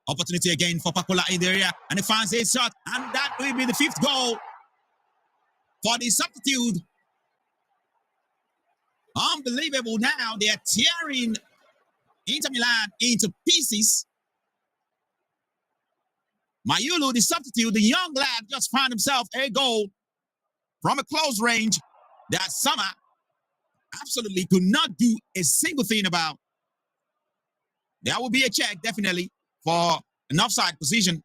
Opportunity again for Pakola in the area, and he finds a shot, and that will be the 5th goal for the substitute. Unbelievable now. They are tearing Inter Milan into pieces. Mayulu, the substitute, the young lad, just found himself a goal from a close range that Summer absolutely could not do a single thing about. There will be a check, definitely, for an offside position.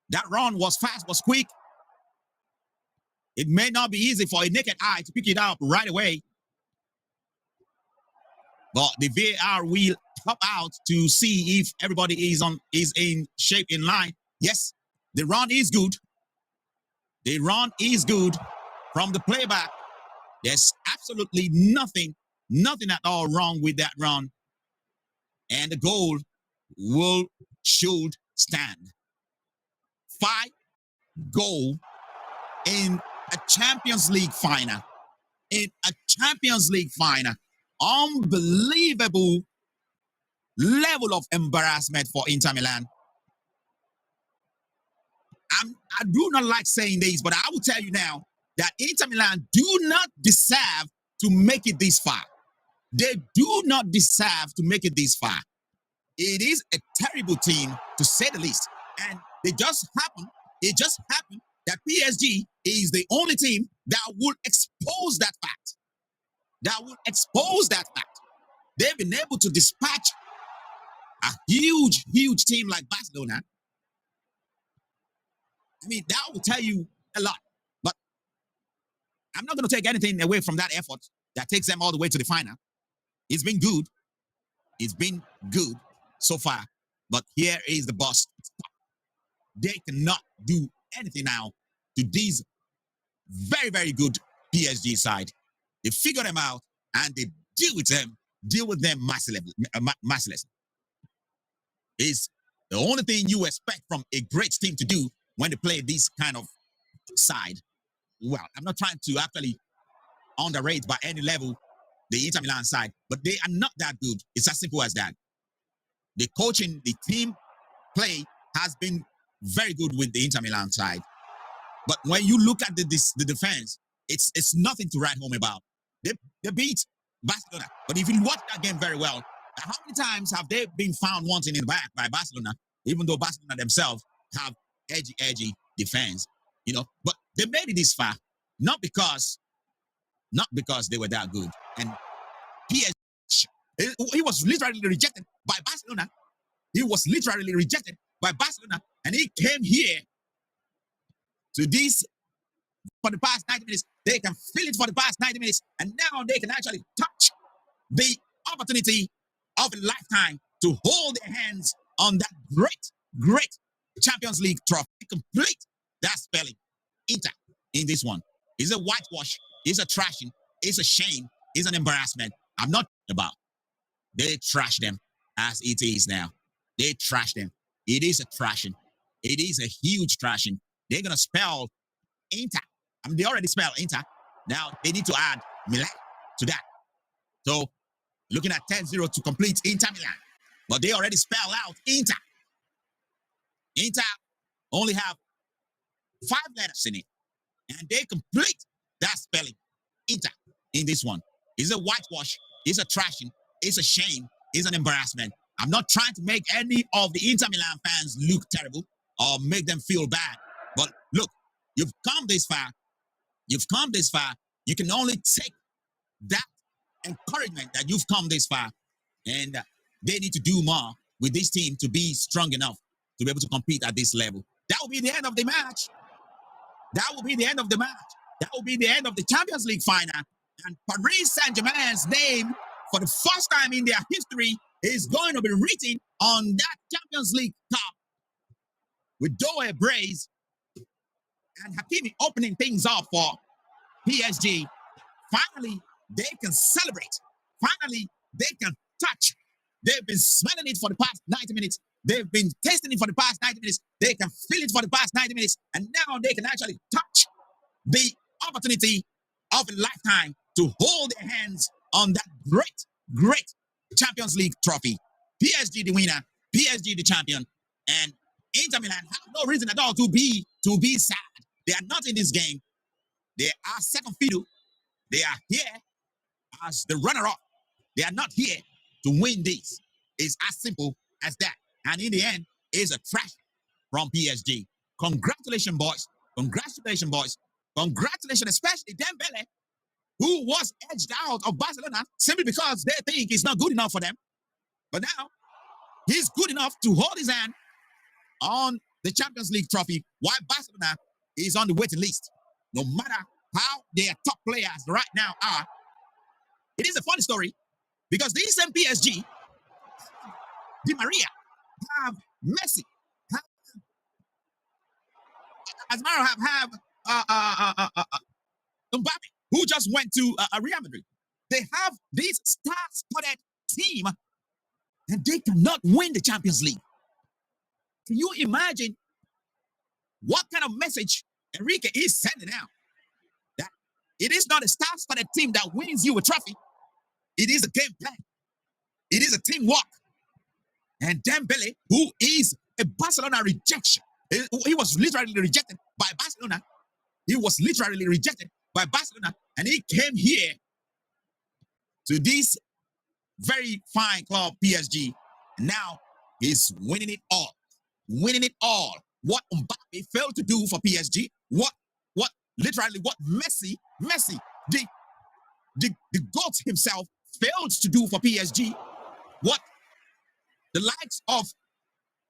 That run was fast, was quick. It may not be easy for a naked eye to pick it up right away. But the VAR will pop out to see if everybody is in shape, in line. Yes, the run is good. The run is good from the playback. There's absolutely nothing at all wrong with that run. And the goal should stand. 5 goal in a Champions League final. In a Champions League final. Unbelievable level of embarrassment for Inter Milan. I do not like saying this, but I will tell you now that Inter Milan do not deserve to make it this far. They do not deserve to make it this far. It is a terrible team, to say the least. And it just happened that PSG is the only team that will expose that fact. They've been able to dispatch a huge team like Barcelona. I mean, that will tell you a lot. But I'm not going to take anything away from that effort that takes them all the way to the final. It's been good. It's been good so far. But here is the bust. They cannot do anything now to this very, very good PSG side. They figure them out and they deal with them mercilessly. It's the only thing you expect from a great team to do when they play this kind of side. Well, I'm not trying to actually underrate by any level the Inter Milan side, but they are not that good. It's as simple as that. The coaching, the team play has been very good with the Inter Milan side. But when you look at the defense, it's nothing to write home about. They beat Barcelona. But if you watch that game very well, how many times have they been found wanting in the back by Barcelona, even though Barcelona themselves have edgy defense, but they made it this far, not because they were that good. And PSG, he was literally rejected by Barcelona. And he came here to this for the past 90 minutes. They can feel it for the past 90 minutes, and now they can actually touch the opportunity of a lifetime to hold their hands on that great Champions League trophy. Complete that spelling. Inter in this one. It's a whitewash. It's a trashing. It's a shame. It's an embarrassment. I'm not about. They trash them as it is now. They trash them. It is a trashing. It is a huge trashing. They're going to spell Inter. I mean, they already spell Inter. Now they need to add Milan to that. So looking at 10-0 to complete Inter Milan. But they already spell out Inter. Inter only have 5 letters in it. And they complete that spelling. Inter in this one. It's a whitewash. It's a trashing. It's a shame. It's an embarrassment. I'm not trying to make any of the Inter Milan fans look terrible or make them feel bad. But look, you've come this far. You can only take that encouragement that you've come this far. And they need to do more with this team to be strong enough to be able to compete at this level. That will be the end of the match. That will be the end of the Champions League final. And Paris Saint-Germain's name, for the first time in their history, is going to be written on that Champions League Cup with Doe Braze and Hakimi opening things up for PSG. Finally, they can celebrate. Finally, they can touch. They've been smelling it for the past 90 minutes. They've been tasting it for the past 90 minutes. They can feel it for the past 90 minutes. And now they can actually touch the opportunity of a lifetime to hold their hands on that great Champions League trophy. PSG the winner, PSG the champion, and Inter Milan have no reason at all to be sad. They are not in this game. They are second fiddle. They are here as the runner-up. They are not here to win this. It's as simple as that. And in the end, it's a trash from PSG. Congratulations, boys. Congratulations, boys. Congratulations, especially Dembele, who was edged out of Barcelona simply because they think it's not good enough for them. But now, he's good enough to hold his hand on the Champions League trophy while Barcelona is on the waiting list. No matter how their top players right now are, it is a funny story because these same PSG, Di Maria, have Messi, have, as a matter of fact, have Mbappe, who just went to Real Madrid. They have this star-studded team, and they cannot win the Champions League. Can you imagine what kind of message Enrique is sending out? That it is not a star-studded team that wins you a trophy. It is a game plan. It is a teamwork. And Dembele, who is a Barcelona rejection, he was literally rejected by Barcelona. He was literally rejected by Barcelona, and he came here to this very fine club, PSG. And now he's winning it all. Winning it all. What Mbappe failed to do for PSG, what Messi, the GOAT himself failed to do for PSG, what the likes of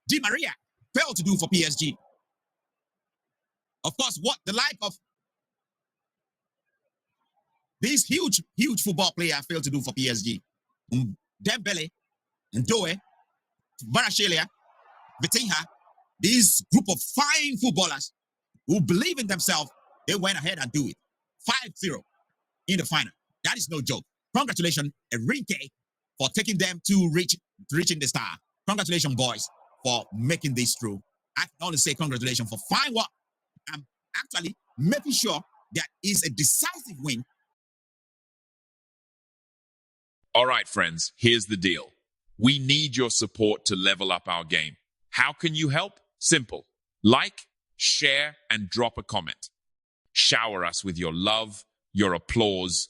Di Maria failed to do for PSG. Of course, what the like of these huge football player failed to do for PSG. Dembele, Ndoye, Kvaratskhelia, Vitinha, this group of fine footballers who believe in themselves, they went ahead and do it. 5-0 in the final. That is no joke. Congratulations, Enrique, for taking them to reaching the star. Congratulations, boys, for making this through. I can only say congratulations for fine work. I'm actually making sure that is a decisive win. All right, friends, here's the deal. We need your support to level up our game. How can you help? Simple. Like, share, and drop a comment. Shower us with your love, your applause,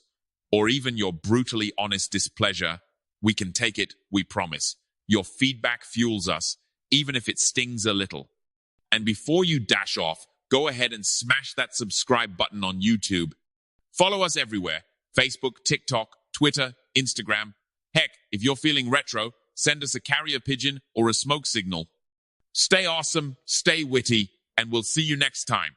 or even your brutally honest displeasure. We can take it, we promise. Your feedback fuels us, even if it stings a little. And before you dash off, go ahead and smash that subscribe button on YouTube. Follow us everywhere. Facebook, TikTok, Twitter, Instagram. Heck, if you're feeling retro, send us a carrier pigeon or a smoke signal. Stay awesome, stay witty, and we'll see you next time.